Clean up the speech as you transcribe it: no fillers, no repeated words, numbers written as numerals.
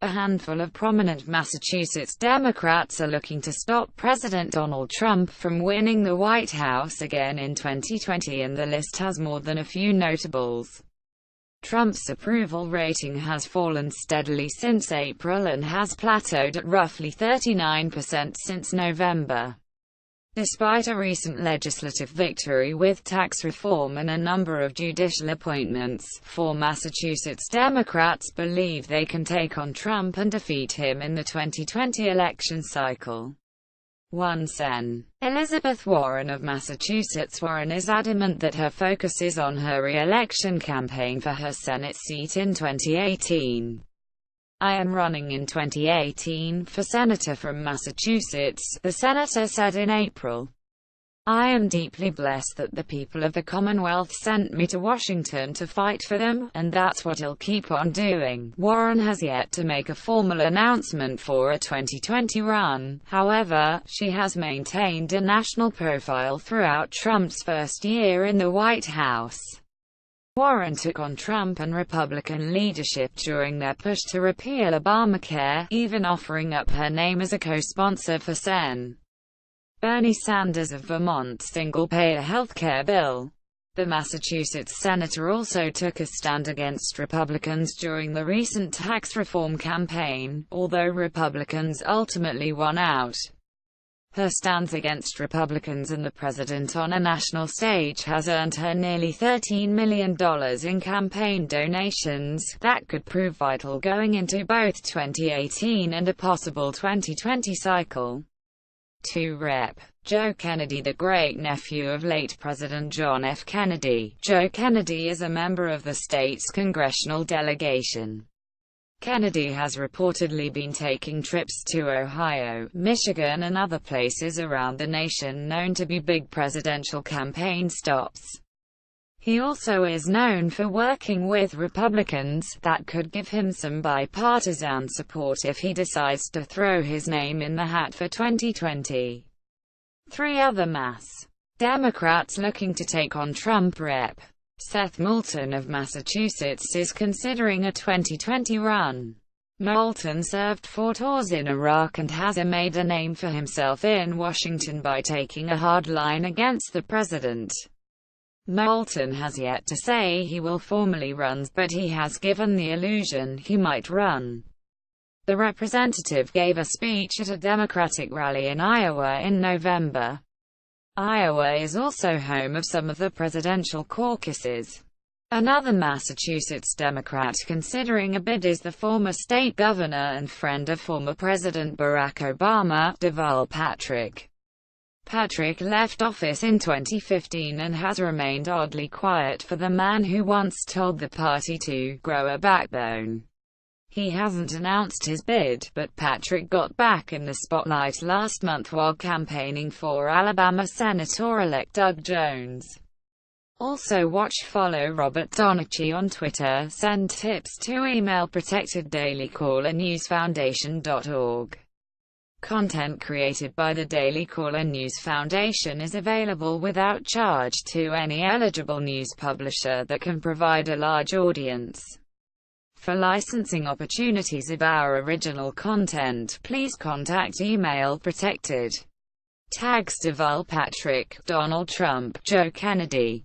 A handful of prominent Massachusetts Democrats are looking to stop President Donald Trump from winning the White House again in 2020, and the list has more than a few notables. Trump's approval rating has fallen steadily since April and has plateaued at roughly 39% since November. Despite a recent legislative victory with tax reform and a number of judicial appointments, 4 Massachusetts Democrats believe they can take on Trump and defeat him in the 2020 election cycle. 1 Sen. Elizabeth Warren of Massachusetts. Warren is adamant that her focus is on her re-election campaign for her Senate seat in 2018. "I am running in 2018 for senator from Massachusetts," the senator said in April. "I am deeply blessed that the people of the Commonwealth sent me to Washington to fight for them, and that's what I'll keep on doing." Warren has yet to make a formal announcement for a 2020 run. However, she has maintained a national profile throughout Trump's first year in the White House. Warren took on Trump and Republican leadership during their push to repeal Obamacare, even offering up her name as a co-sponsor for Sen. Bernie Sanders of Vermont's single-payer healthcare bill. The Massachusetts senator also took a stand against Republicans during the recent tax reform campaign, although Republicans ultimately won out. Her stance against Republicans and the president on a national stage has earned her nearly $13 million in campaign donations, that could prove vital going into both 2018 and a possible 2020 cycle. 2 Rep. Joe Kennedy, the great-nephew of late President John F. Kennedy. Joe Kennedy is a member of the state's congressional delegation. Kennedy has reportedly been taking trips to Ohio, Michigan and other places around the nation known to be big presidential campaign stops. He also is known for working with Republicans. That could give him some bipartisan support if he decides to throw his name in the hat for 2020. 3 other Mass. Democrats looking to take on Trump. Rep. Seth Moulton of Massachusetts is considering a 2020 run. Moulton served 4 tours in Iraq and has made a name for himself in Washington by taking a hard line against the president. Moulton has yet to say he will formally run, but he has given the illusion he might run. The representative gave a speech at a Democratic rally in Iowa in November. Iowa is also home of some of the presidential caucuses. Another Massachusetts Democrat considering a bid is the former state governor and friend of former President Barack Obama, Deval Patrick. Patrick left office in 2015 and has remained oddly quiet for the man who once told the party to grow a backbone. He hasn't announced his bid, but Patrick got back in the spotlight last month while campaigning for Alabama Senator-elect Doug Jones. Also follow Robert Donachie on Twitter. Send tips to email protected@dailycallerNewsFoundation.org. Content created by the Daily Caller News Foundation is available without charge to any eligible news publisher that can provide a large audience. For licensing opportunities of our original content, please contact email protected. Tags Deval Patrick, Donald Trump, Joe Kennedy.